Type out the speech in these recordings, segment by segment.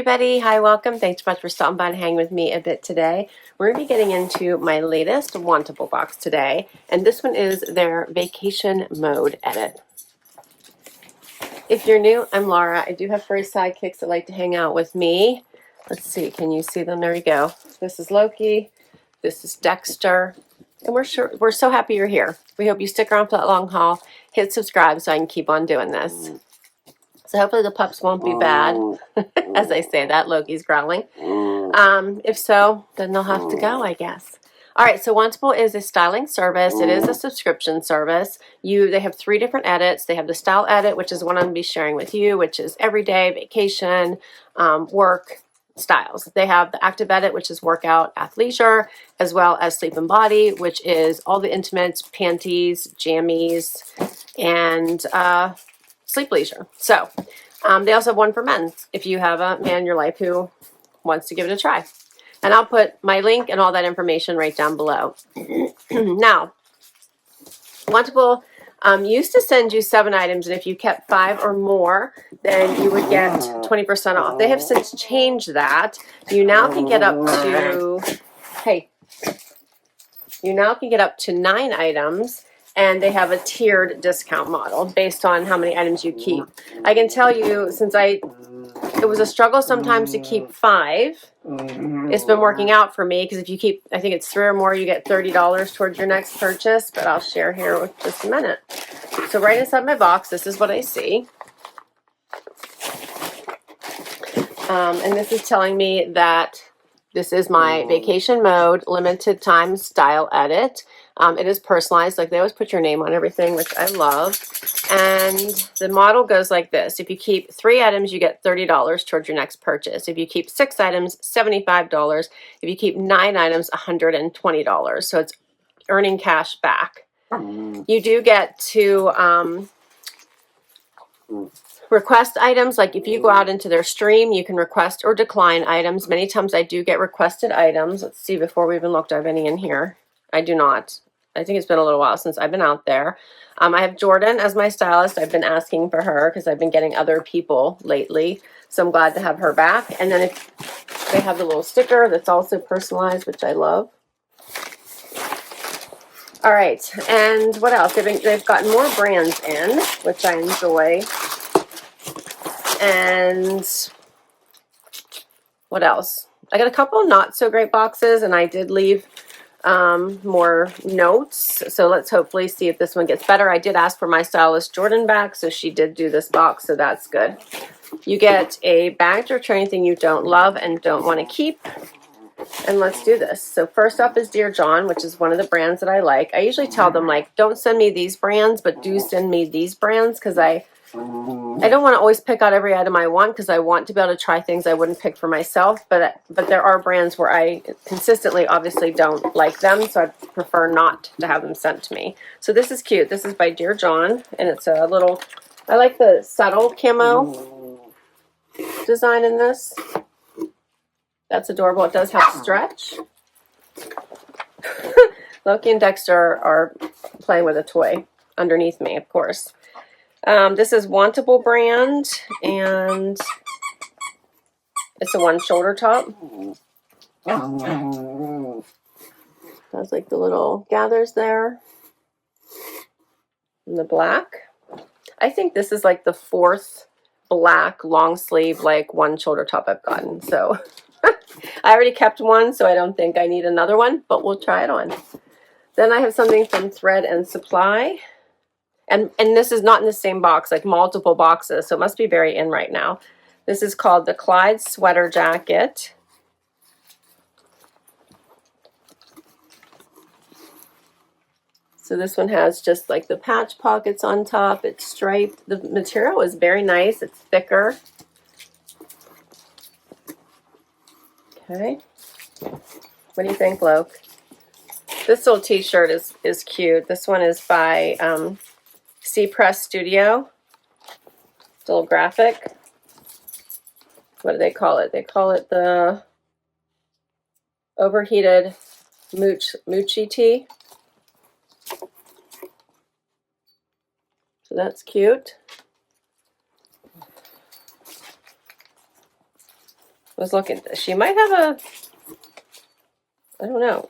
everybody. Hi, welcome. Thanks so much for stopping by and hanging with me a bit today. We're going to be getting into my latest Wantable box today, and this one is their vacation mode edit. If you're new, I'm Laura. I do have furry sidekicks that like to hang out with me. Let's see, can you see them? There we go. This is Loki. This is Dexter. And we're so happy you're here. We hope you stick around for that long haul. Hit subscribe so I can keep on doing this. So hopefully the pups won't be bad. As I say that, Loki's growling. If so, then they'll have to go, I guess. All right, so Wantable is a styling service. It is a subscription service. They have 3 different edits. They have the style edit, which is one I'm going to be sharing with you, which is everyday, vacation, work, styles. They have the active edit, which is workout, athleisure, as well as sleep and body, which is all the intimates, panties, jammies, and sleep leisure. So they also have one for men if you have a man in your life who wants to give it a try. And I'll put my link and all that information right down below. Now, Wantable used to send you 7 items, and if you kept 5 or more, then you would get 20% off. They have since changed that. You now can get up to, you now can get up to 9 items, and they have a tiered discount model based on how many items you keep. I can tell you, since it was a struggle sometimes to keep 5, it's been working out for me, because if you keep, I think it's 3 or more, you get $30 towards your next purchase, but I'll share here with just a minute. So right inside my box, this is what I see. And this is telling me that this is my vacation mode, limited time style edit. It is personalized, like they always put your name on everything, which I love. And the model goes like this. If you keep 3 items, you get $30 towards your next purchase. If you keep 6 items, $75. If you keep 9 items, $120. So it's earning cash back. You do get to request items. Like if you go out into their stream, you can request or decline items. Many times I do get requested items. Let's see, before we even looked, do I have any in here? I do not. I think it's been a little while since I've been out there. I have Jordan as my stylist. I've been asking for her because I've been getting other people lately. So I'm glad to have her back. And then if they have the little sticker that's also personalized, which I love. All right. And what else? They've gotten more brands in, which I enjoy. And what else? I got a couple not so great boxes, and I did leave more notes. So let's hopefully see if this one gets better. I did ask for my stylist Jordan back, so she did do this box, so that's good. You get a bag to return anything you don't love and don't want to keep. And let's do this. So first up is Dear John, which is one of the brands that I like. I usually tell them, like, don't send me these brands, but do send me these brands, because I don't want to always pick out every item I want, because I want to be able to try things I wouldn't pick for myself, but there are brands where I consistently obviously don't like them, so I prefer not to have them sent to me. So this is cute. This is by Dear John, and it's a little, I like the subtle camo design in this. That's adorable. It does have stretch. Loki and Dexter are playing with a toy underneath me, of course. This is Wantable brand, and it's a 1 shoulder top. Has like the little gathers there. And the black. I think this is like the 4th black long sleeve, like 1 shoulder top I've gotten. So I already kept one, so I don't think I need another one, but we'll try it on. Then I have something from Thread and Supply. And this is not in the same box, like multiple boxes, so it must be very in right now. This is called the Clyde Sweater Jacket. So this one has just like the patch pockets on top. It's striped. The material is very nice. It's thicker. Okay. What do you think, Loke? This little t-shirt is cute. This one is by C-Press Studio. It's a little graphic. What do they call it? They call it the Overheated Muchie tee. So that's cute. was looking. She might have a, I don't know.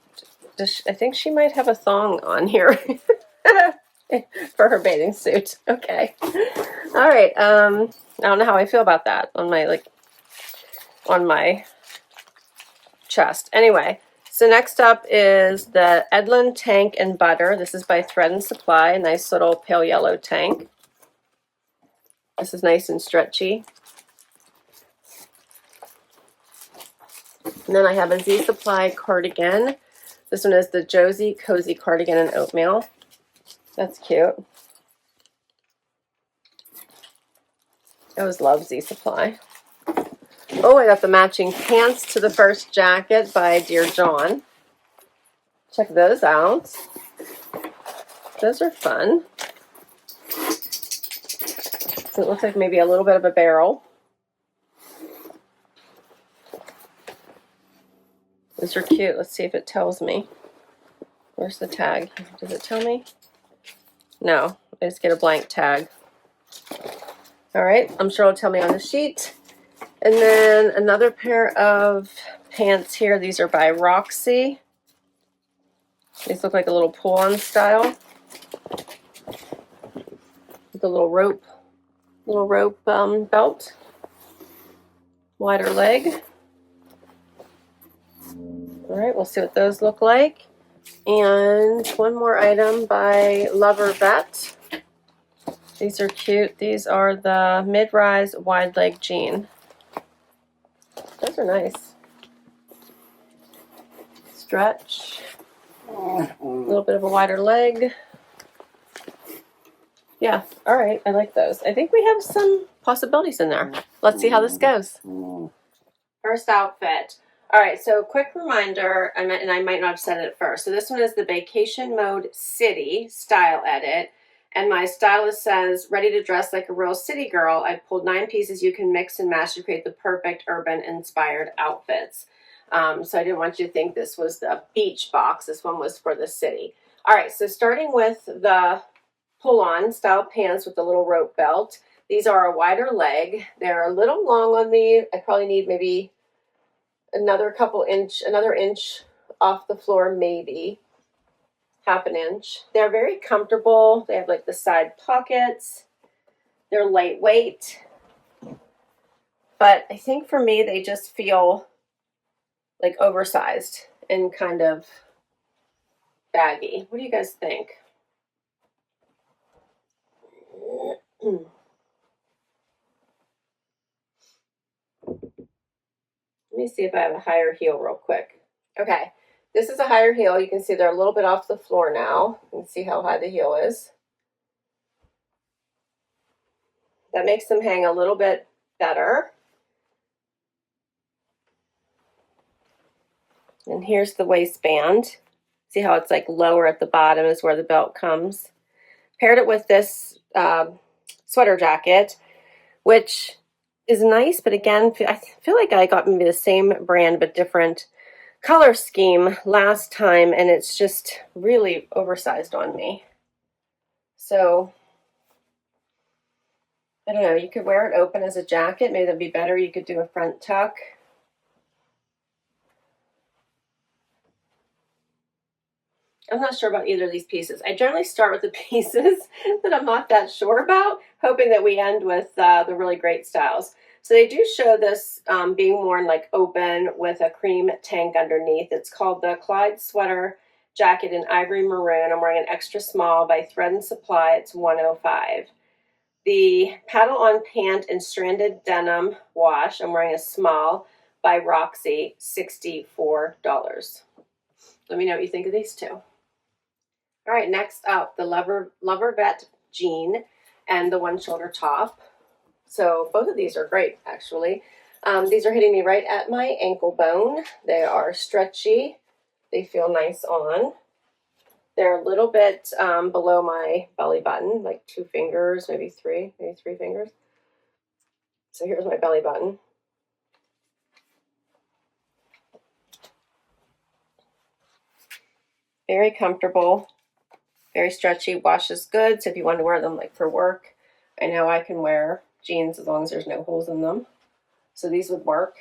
I think she might have a thong on here for her bathing suit. Okay. All right. I don't know how I feel about that on my chest. Anyway, so next up is the Edlin Tank and Butter. This is by Thread and Supply. A nice little pale yellow tank. This is nice and stretchy. And then I have a Z Supply cardigan. This one is the Josie Cozy Cardigan in Oatmeal. That's cute. I always love Z Supply. Oh, I got the matching pants to the first jacket by Dear John. Check those out. Those are fun. So it looks like maybe a little bit of a barrel. Those are cute. Let's see if it tells me. Where's the tag? Does it tell me? No, I just get a blank tag. All right, I'm sure it'll tell me on the sheet. And then another pair of pants here. These are by Roxy. These look like a little pull-on style. With a little rope belt. Wider leg. All right, we'll see what those look like. And one more item by Lovervet. These are cute. These are the mid-rise wide leg jean. Those are nice. Stretch. A little bit of a wider leg. Yeah, all right, I like those. I think we have some possibilities in there. Let's see how this goes. First outfit. All right, so quick reminder, and I might not have said it at first. So this one is the Vacation Mode City Style Edit. And my stylist says, ready to dress like a real city girl. I pulled 9 pieces you can mix and match to create the perfect urban-inspired outfits. So I didn't want you to think this was the beach box. This one was for the city. All right, so starting with the pull-on style pants with the little rope belt. These are a wider leg. They're a little long on me. I probably need maybe another inch off the floor, maybe half an inch. They're very comfortable. They have like the side pockets. They're lightweight. But I think for me, they just feel like oversized and kind of baggy. What do you guys think? Let me see if I have a higher heel real quick. Okay, this is a higher heel. You can see they're a little bit off the floor now. You can see how high the heel is. That makes them hang a little bit better. And here's the waistband. See how it's like lower at the bottom is where the belt comes. Paired it with this sweater jacket, which is nice, but again, I feel like I got maybe the same brand but different color scheme last time, and it's just really oversized on me. So I don't know, you could wear it open as a jacket. Maybe that'd be better. You could do a front tuck. I'm not sure about either of these pieces. I generally start with the pieces that I'm not that sure about, hoping that we end with the really great styles. So they do show this being worn like open with a cream tank underneath. It's called the Clyde sweater jacket in ivory maroon. I'm wearing an extra small by Thread and Supply. It's $105. The paddle on pant and stranded denim wash. I'm wearing a small by Roxy, $64. Let me know what you think of these two. All right, next up, the Lovervet jean and the one shoulder top. So both of these are great, actually. These are hitting me right at my ankle bone. They are stretchy. They feel nice on. They're a little bit below my belly button, like 2 fingers, maybe 3 fingers. So here's my belly button. Very comfortable. Very stretchy, washes good, so if you want to wear them like for work, I know I can wear jeans as long as there's no holes in them. So these would work.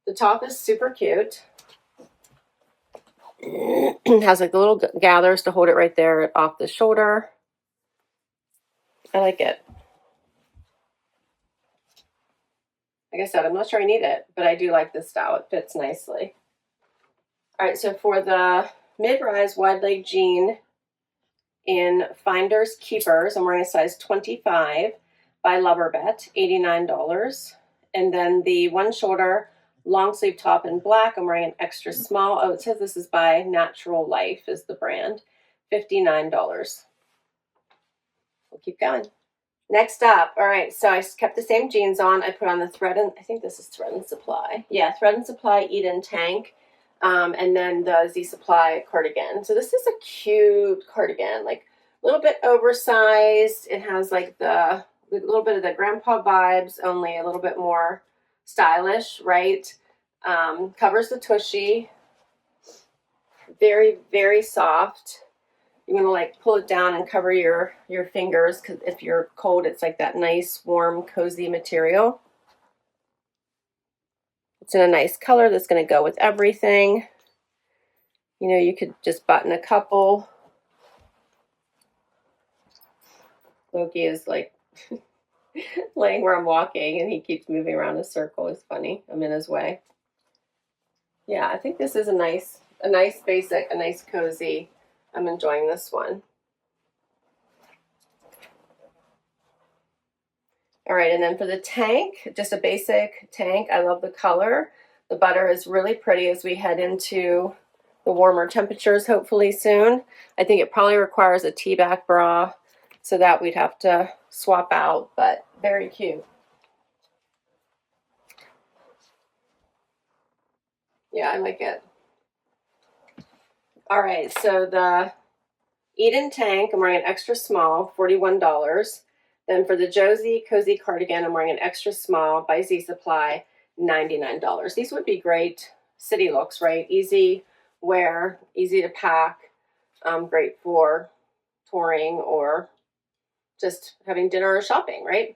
The top is super cute. It has like the little gathers to hold it right there off the shoulder. I like it. Like I said, I'm not sure I need it, but I do like this style. It fits nicely. All right, so for the mid-rise wide leg jean in Finders Keepers, I'm wearing a size 25 by Lovervet, $89. And then the one shoulder long sleeve top in black, I'm wearing an extra small. Oh, it says this is by Natural Life is the brand, $59. We'll keep going. Next up, all right, so I kept the same jeans on. I put on the Thread and, I think this is Thread and Supply. Yeah, Thread and Supply Eden Tank, and then the Z Supply cardigan. So this is a cute cardigan, like a little bit oversized. It has like a little bit of the grandpa vibes, only a little bit more stylish, right? Covers the tushy. Very, very soft. You want to like pull it down and cover your fingers, because if you're cold, it's like that nice, warm, cozy material. It's in a nice color that's going to go with everything. You know, you could just button a couple. Loki is like laying where I'm walking, and he keeps moving around in a circle. It's funny. I'm in his way. Yeah, I think this is a nice basic, a nice cozy. I'm enjoying this one. All right, and then for the tank, just a basic tank. I love the color. The butter is really pretty as we head into the warmer temperatures, hopefully soon. I think it probably requires a T-back bra, so that we'd have to swap out, but very cute. Yeah, I like it. All right, so the Eden tank, I'm wearing an extra small, $41. Then for the Josie Cozy Cardigan, I'm wearing an extra small by Z Supply, $99. These would be great city looks, right? Easy wear, easy to pack, great for touring or just having dinner or shopping, right?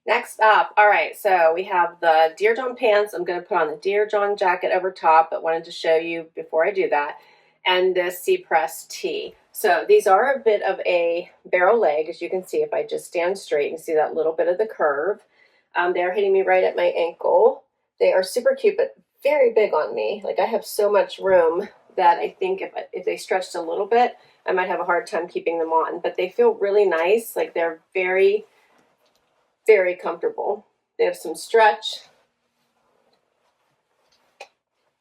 Next up, all right, so we have the Dear John pants. I'm going to put on the Dear John jacket over top, but wanted to show you before I do that, and this C-press tee. So these are a bit of a barrel leg, as you can see. If I just stand straight, you can see that little bit of the curve. They're hitting me right at my ankle. They are super cute, but very big on me. Like, I have so much room that I think if they stretched a little bit, I might have a hard time keeping them on. But they feel really nice. Like, they're very, very comfortable. They have some stretch.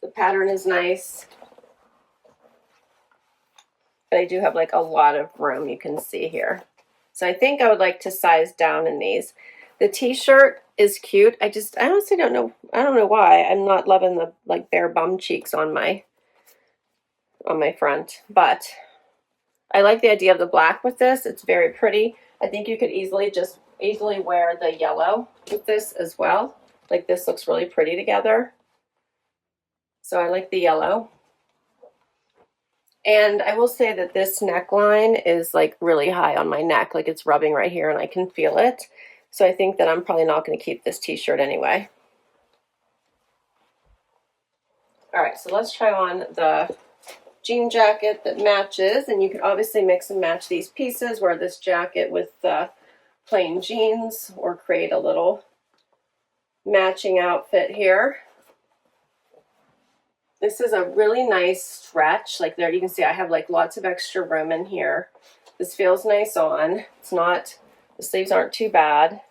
The pattern is nice. But I do have like a lot of room, you can see here. So I think I would like to size down in these. The t-shirt is cute. I honestly don't know. I don't know why I'm not loving the like bare bum cheeks on my front, but I like the idea of the black with this. It's very pretty. I think you could easily wear the yellow with this as well. Like, this looks really pretty together. So I like the yellow. And I will say that this neckline is like really high on my neck. Like, it's rubbing right here and I can feel it. So I think that I'm probably not going to keep this t-shirt anyway. All right, so let's try on the jean jacket that matches. And you can obviously mix and match these pieces, wear this jacket with the plain jeans, or create a little matching outfit here. This is a really nice stretch. Like, there you can see I have like lots of extra room in here. This feels nice on. It's not, the sleeves aren't too bad.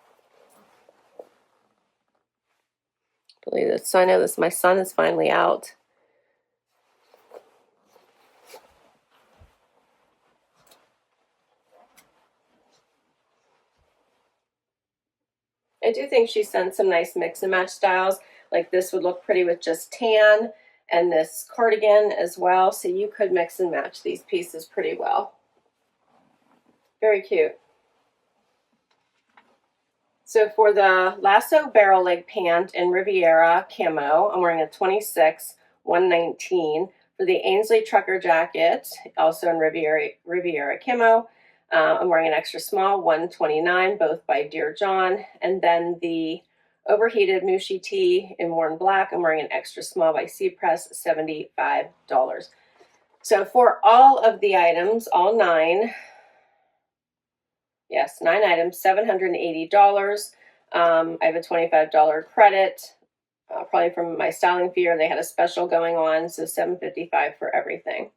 Believe this. So I know this, my son is finally out. I do think she sent some nice mix and match styles. Like, this would look pretty with just tan and this cardigan as well. So you could mix and match these pieces pretty well. Very cute. So for the Lasso barrel leg pant in Riviera Camo, I'm wearing a 26, $119. For the Ainsley trucker jacket, also in Riviera Camo, I'm wearing an extra small, $129, both by Dear John. And then the Overheated Muchie tee in worn black. I'm wearing an extra small by C Press, $75. So for all of the items, all 9, yes, 9 items, $780. I have a $25 credit, probably from my styling fee, or they had a special going on, so $755 for everything.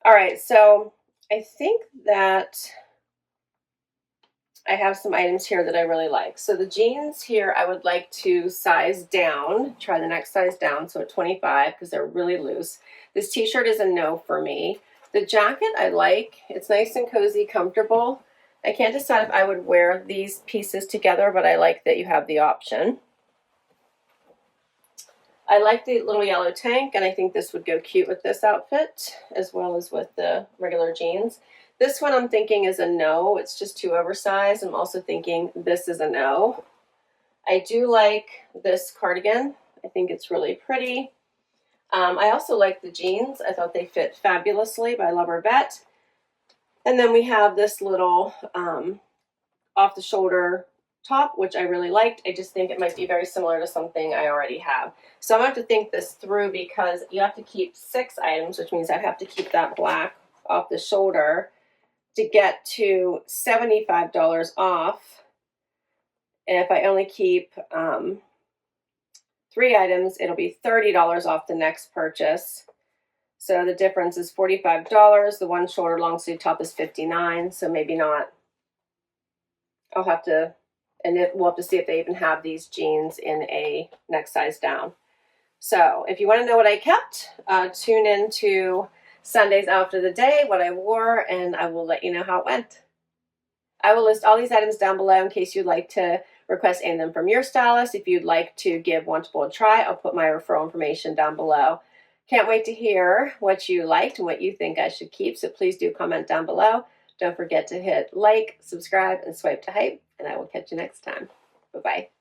All right, so I think that I have some items here that I really like. So the jeans here, I would like to size down, try the next size down, so at 25, because they're really loose. This t-shirt is a no for me. The jacket I like. It's nice and cozy, comfortable. I can't decide if I would wear these pieces together, but I like that you have the option. I like the little yellow tank, and I think this would go cute with this outfit, as well as with the regular jeans. This one I'm thinking is a no. It's just too oversized. I'm also thinking this is a no. I do like this cardigan. I think it's really pretty. I also like the jeans. I thought they fit fabulously by Lovervet. And then we have this little off-the-shoulder top, which I really liked. I just think it might be very similar to something I already have. So I'm going to have to think this through, because you have to keep 6 items, which means I'd have to keep that black off the shoulder to get to $75 off. And if I only keep 3 items, it'll be $30 off the next purchase. So the difference is $45. The one shoulder long sleeve top is $59, so maybe not. I'll have to, and we'll have to see if they even have these jeans in a next size down. So if you want to know what I kept, tune in to Sunday's Outfit of the Day, what I wore, and I will let you know how it went. I will list all these items down below in case you'd like to request any of them from your stylist. If you'd like to give Wantable a try, I'll put my referral information down below. Can't wait to hear what you liked and what you think I should keep, so please do comment down below. Don't forget to hit like, subscribe, and swipe to hype, and I will catch you next time. Bye-bye.